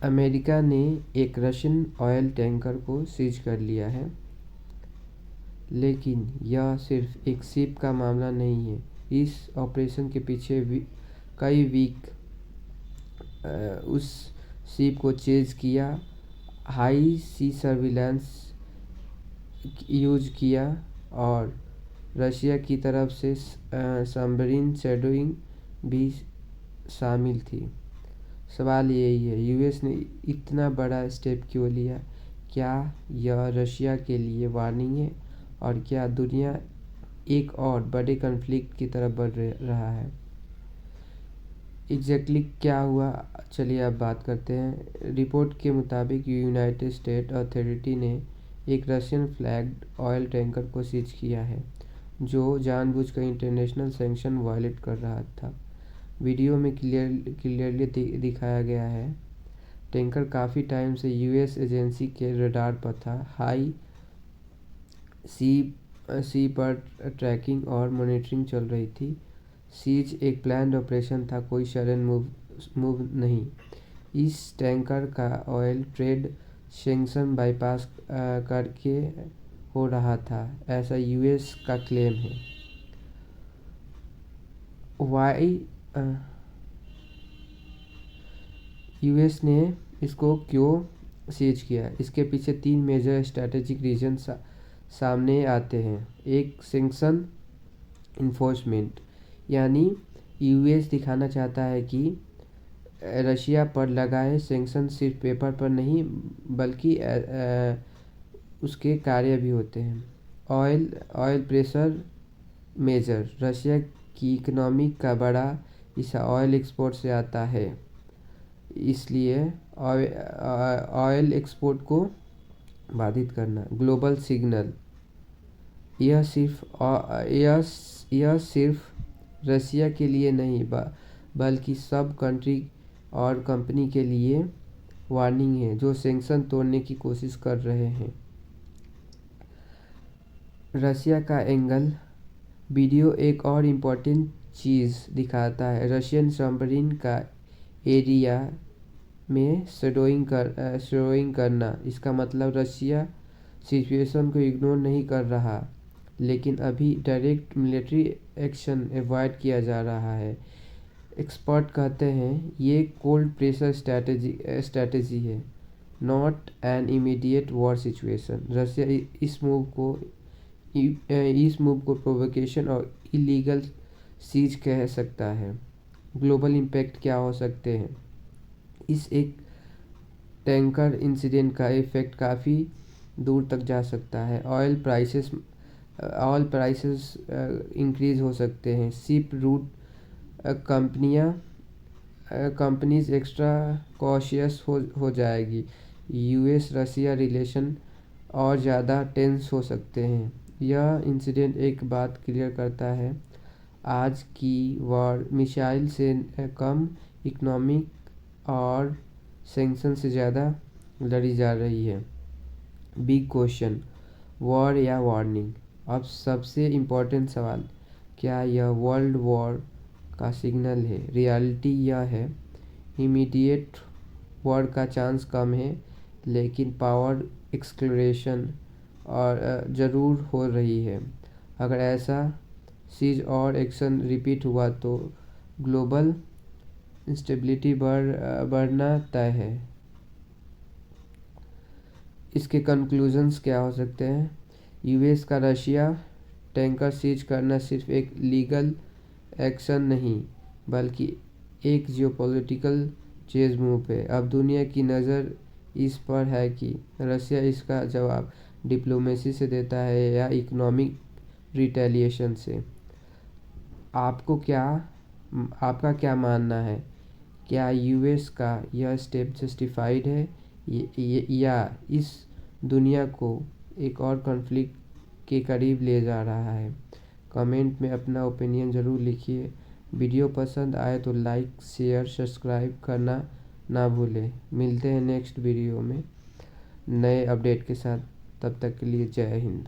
America ने एक Russian oil tanker को सीज कर लिया है, लेकिन यह सिर्फ एक शिप का मामला नहीं है। इस ऑपरेशन के पीछे कई वीक उस शिप को चेज किया, हाई सी सर्विलांस यूज किया और रशिया की तरफ से सबमरीन शैडोइंग भी शामिल थी। सवाल यही है, यूएस ने इतना बड़ा स्टेप क्यों लिया? क्या यह रशिया के लिए वार्निंग है और क्या दुनिया एक और बड़े कॉन्फ्लिक्ट की तरफ बढ़ रहा है? एग्जैक्टली क्या हुआ, चलिए अब बात करते हैं। रिपोर्ट के मुताबिक यूनाइटेड स्टेट अथॉरिटी ने एक रशियन फ्लैग्ड ऑयल टैंकर को सीज किया है, जो जानबूझकर इंटरनेशनल सैंक्शन वायलेट कर रहा था। वीडियो में क्लियरली दिखाया गया है, टैंकर काफ़ी टाइम से यूएस एजेंसी के रडार पर था। हाई सी पर ट्रैकिंग और मॉनिटरिंग चल रही थी। सीज एक प्लान्ड ऑपरेशन था, कोई सडन मूव नहीं। इस टैंकर का ऑयल ट्रेड सैंक्शन बाईपास करके हो रहा था, ऐसा यूएस का क्लेम है। यूएस ने इसको क्यों सीज किया? इसके पीछे 3 मेजर स्ट्रैटेजिक रीजन सामने आते हैं। एक, सैंक्शन इन्फोर्समेंट, यानी यूएस दिखाना चाहता है कि रशिया पर लगाए सैंक्शन सिर्फ पेपर पर नहीं बल्कि उसके कार्य भी होते हैं। ऑयल प्रेशर मेजर, रशिया की इकोनॉमी का बड़ा हिस्सा ऑयल एक्सपोर्ट से आता है, इसलिए ऑयल एक्सपोर्ट को बाधित करना। ग्लोबल सिग्नल, यह सिर्फ रशिया के लिए नहीं बल्कि सब कंट्री और कंपनी के लिए वार्निंग है जो सैंक्शन तोड़ने की कोशिश कर रहे हैं। रशिया का एंगल, वीडियो एक और इम्पोर्टेंट चीज़ दिखाता है। रशियन सबमरीन का एरिया में शैडोइंग करना। इसका मतलब रशिया सिचुएशन को इग्नोर नहीं कर रहा, लेकिन अभी डायरेक्ट मिलिट्री एक्शन अवॉइड किया जा रहा है। एक्सपर्ट कहते हैं ये कोल्ड प्रेशर स्ट्रैटेजी है, not an immediate war situation. Russia इस मूव को प्रोवोकेशन और इलीगल सीज कह सकता है। ग्लोबल इम्पैक्ट क्या हो सकते हैं? इस एक टैंकर इंसिडेंट का इफेक्ट काफ़ी दूर तक जा सकता है। ऑयल प्राइसेस इंक्रीज हो सकते हैं। Ship route companies extra cautious हो जाएगी। यूएस रशिया रिलेशन और ज़्यादा टेंस हो सकते हैं। यह इंसिडेंट एक बात क्लियर करता है, आज की वॉर मिसाइल से कम, इकोनॉमिक और सैंक्शन से ज़्यादा लड़ी जा रही है। बिग क्वेश्चन, वॉर या वार्निंग? अब सबसे इम्पोर्टेंट सवाल, क्या यह वर्ल्ड वॉर का सिग्नल है? रियलिटी यह है, इमीडिएट वॉर का चांस कम है, लेकिन पावर एक्सक्लेरेशन और ज़रूर हो रही है। अगर ऐसा सीज और एक्शन रिपीट हुआ तो ग्लोबल इंस्टेबिलिटी बढ़ना तय है। इसके कंक्लूजन्स क्या हो सकते हैं? यूएस का रशिया टैंकर सीज करना सिर्फ एक लीगल एक्शन नहीं बल्कि एक जियोपॉलिटिकल चेज मूव है। अब दुनिया की नज़र इस पर है कि रशिया इसका जवाब डिप्लोमेसी से देता है या इकोनॉमिक रिटेलिएशन से। आपका क्या मानना है? क्या यूएस का यह स्टेप जस्टिफाइड है या इस दुनिया को एक और कॉन्फ्लिक्ट के करीब ले जा रहा है? कमेंट में अपना ओपिनियन ज़रूर लिखिए। वीडियो पसंद आए तो लाइक, शेयर, सब्सक्राइब करना ना भूलें। मिलते हैं नेक्स्ट वीडियो में नए अपडेट के साथ। तब तक के लिए जय हिंद।